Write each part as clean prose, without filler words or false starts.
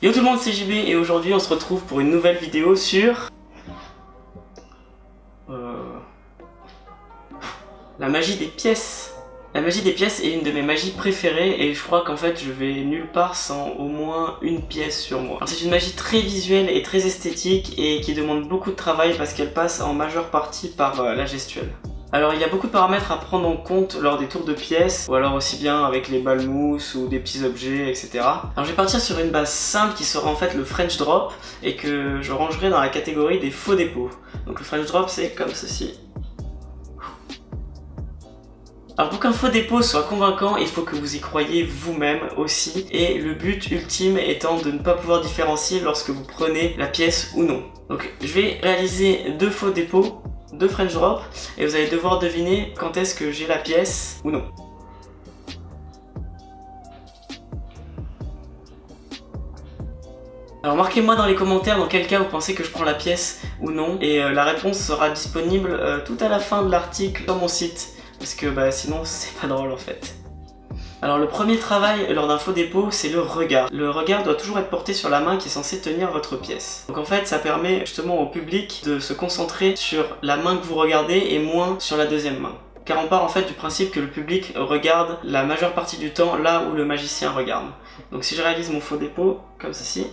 Yo tout le monde, c'est JB et aujourd'hui on se retrouve pour une nouvelle vidéo sur la magie des pièces. La magie des pièces est une de mes magies préférées et je crois qu'en fait je vais nulle part sans au moins une pièce sur moi. C'est une magie très visuelle et très esthétique et qui demande beaucoup de travail parce qu'elle passe en majeure partie par la gestuelle. Alors il y a beaucoup de paramètres à prendre en compte lors des tours de pièces, ou alors aussi bien avec les balles mousse ou des petits objets, etc. Alors je vais partir sur une base simple qui sera en fait le French Drop et que je rangerai dans la catégorie des faux dépôts. Donc le French Drop c'est comme ceci. Alors pour qu'un faux dépôt soit convaincant, il faut que vous y croyez vous-même aussi, et le but ultime étant de ne pas pouvoir différencier lorsque vous prenez la pièce ou non. Donc je vais réaliser deux faux dépôts, deux French Drop, et vous allez devoir deviner quand est-ce que j'ai la pièce ou non. Alors marquez-moi dans les commentaires dans quel cas vous pensez que je prends la pièce ou non, et la réponse sera disponible tout à la fin de l'article sur mon site. Parce que sinon c'est pas drôle en fait. Alors le premier travail lors d'un faux dépôt c'est le regard. Le regard doit toujours être porté sur la main qui est censée tenir votre pièce. Donc en fait ça permet justement au public de se concentrer sur la main que vous regardez et moins sur la deuxième main. Car on part en fait du principe que le public regarde la majeure partie du temps là où le magicien regarde. Donc si je réalise mon faux dépôt comme ceci,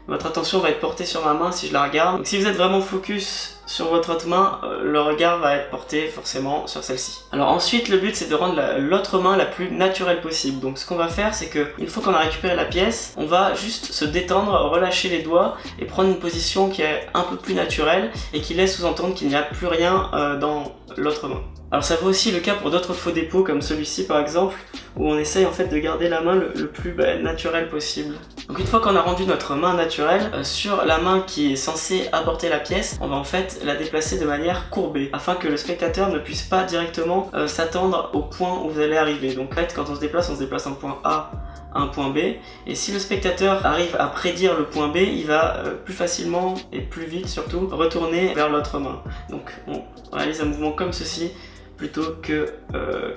votre attention va être portée sur ma main si je la regarde. Donc si vous êtes vraiment focus sur votre autre main, le regard va être porté forcément sur celle-ci. Alors ensuite, le but c'est de rendre l'autre main la plus naturelle possible. Donc ce qu'on va faire, c'est que une fois qu'on a récupéré la pièce, on va juste se détendre, relâcher les doigts et prendre une position qui est un peu plus naturelle et qui laisse sous-entendre qu'il n'y a plus rien dans l'autre main. Alors ça vaut aussi le cas pour d'autres faux dépôts comme celui-ci par exemple, où on essaye en fait de garder la main le plus naturel possible. Donc une fois qu'on a rendu notre main naturelle, sur la main qui est censée apporter la pièce, on va en fait la déplacer de manière courbée, afin que le spectateur ne puisse pas directement s'attendre au point où vous allez arriver. Donc en fait quand on se déplace d'un point A à un point B, et si le spectateur arrive à prédire le point B, il va plus facilement et plus vite surtout retourner vers l'autre main. Donc on réalise un mouvement comme ceci plutôt que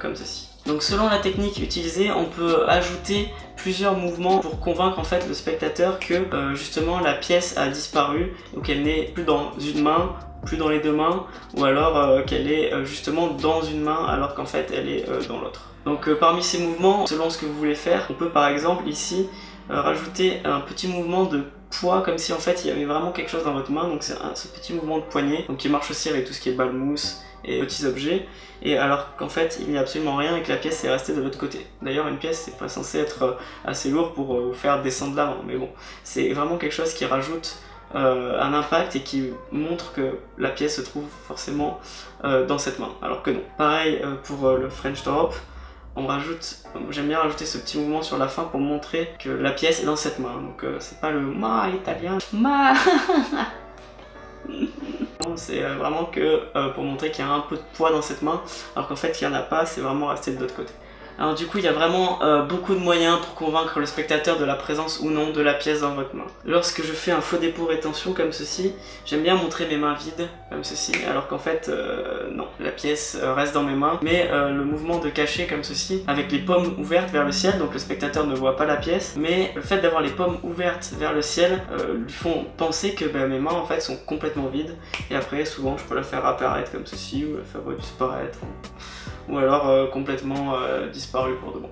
comme ceci. Donc selon la technique utilisée, on peut ajouter plusieurs mouvements pour convaincre en fait le spectateur que justement la pièce a disparu, ou qu'elle n'est plus dans une main, plus dans les deux mains, ou alors qu'elle est justement dans une main alors qu'en fait elle est dans l'autre. Donc parmi ces mouvements, selon ce que vous voulez faire, on peut par exemple ici rajouter un petit mouvement de poids comme si en fait il y avait vraiment quelque chose dans votre main. Donc c'est ce petit mouvement de poignet, donc qui marche aussi avec tout ce qui est balle mousse et petits objets, et alors qu'en fait il n'y a absolument rien et que la pièce est restée de l'autre côté. D'ailleurs une pièce c'est pas censé être assez lourd pour vous faire descendre l'avant, mais bon, c'est vraiment quelque chose qui rajoute un impact et qui montre que la pièce se trouve forcément dans cette main, alors que non. Pareil pour le French Drop, on rajoute, j'aime bien rajouter ce petit mouvement sur la fin pour montrer que la pièce est dans cette main, donc c'est pas le ma italien, ma c'est vraiment que pour montrer qu'il y a un peu de poids dans cette main, alors qu'en fait il n'y en a pas, c'est vraiment resté de l'autre côté. Alors du coup il y a vraiment beaucoup de moyens pour convaincre le spectateur de la présence ou non de la pièce dans votre main. Lorsque je fais un faux dépôt rétention comme ceci, j'aime bien montrer mes mains vides comme ceci, alors qu'en fait non, la pièce reste dans mes mains. Mais le mouvement de cacher comme ceci, avec les paumes ouvertes vers le ciel, donc le spectateur ne voit pas la pièce, mais le fait d'avoir les paumes ouvertes vers le ciel lui font penser que mes mains en fait sont complètement vides, et après souvent je peux la faire apparaître comme ceci, ou la faire disparaître, ou alors complètement disparu pour de bon.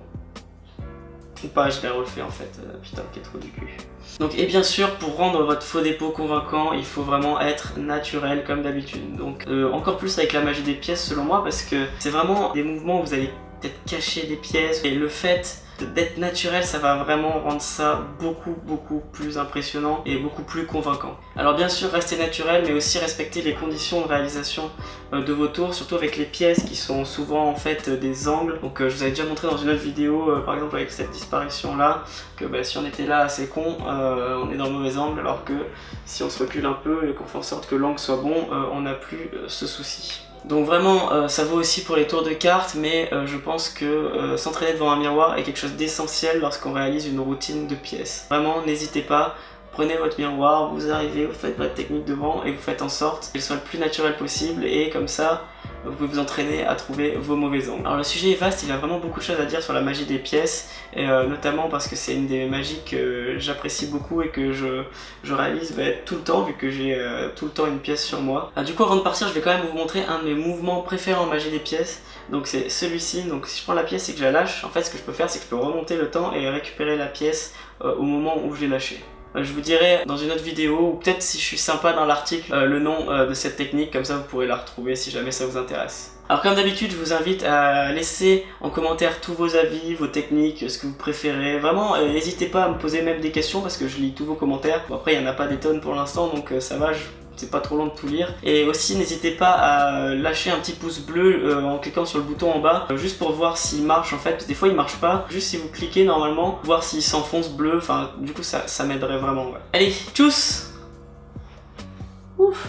Ou pas, je l'ai refait en fait, putain qui est trop du cul. Donc et bien sûr pour rendre votre faux dépôt convaincant, il faut vraiment être naturel comme d'habitude. Donc encore plus avec la magie des pièces selon moi, parce que c'est vraiment des mouvements où vous allez peut-être cacher des pièces, et le fait d'être naturel, ça va vraiment rendre ça beaucoup plus impressionnant et beaucoup plus convaincant. Alors bien sûr restez naturel, mais aussi respectez les conditions de réalisation de vos tours, surtout avec les pièces qui sont souvent en fait des angles. Donc je vous avais déjà montré dans une autre vidéo, par exemple avec cette disparition là, que si on était là assez con, on est dans le mauvais angle, alors que si on se recule un peu et qu'on fait en sorte que l'angle soit bon, on n'a plus ce souci. Donc vraiment ça vaut aussi pour les tours de cartes, mais je pense que s'entraîner devant un miroir est quelque chose d'essentiel lorsqu'on réalise une routine de pièces. Vraiment n'hésitez pas, prenez votre miroir, vous arrivez, vous faites votre technique devant et vous faites en sorte qu'elle soit le plus naturelle possible, et comme ça vous pouvez vous entraîner à trouver vos mauvais angles. Alors le sujet est vaste, il y a vraiment beaucoup de choses à dire sur la magie des pièces, et notamment parce que c'est une des magies que j'apprécie beaucoup et que je réalise tout le temps, vu que j'ai tout le temps une pièce sur moi. Du coup, avant de partir, je vais quand même vous montrer un de mes mouvements préférés en magie des pièces. Donc c'est celui-ci. Donc si je prends la pièce et que je la lâche, en fait ce que je peux faire, c'est que je peux remonter le temps et récupérer la pièce au moment où je l'ai lâchée. Je vous dirai dans une autre vidéo, ou peut-être si je suis sympa dans l'article, le nom de cette technique, comme ça vous pourrez la retrouver si jamais ça vous intéresse. Alors comme d'habitude, je vous invite à laisser en commentaire tous vos avis, vos techniques, ce que vous préférez. Vraiment, n'hésitez pas à me poser même des questions parce que je lis tous vos commentaires. Bon, après, il n'y en a pas des tonnes pour l'instant, donc ça va, c'est pas trop long de tout lire. Et aussi, n'hésitez pas à lâcher un petit pouce bleu en cliquant sur le bouton en bas, juste pour voir s'il marche en fait, parce que des fois il marche pas. Juste si vous cliquez normalement, voir s'il s'enfonce bleu, enfin du coup ça m'aiderait vraiment. Ouais. Allez, tchuss! Ouf!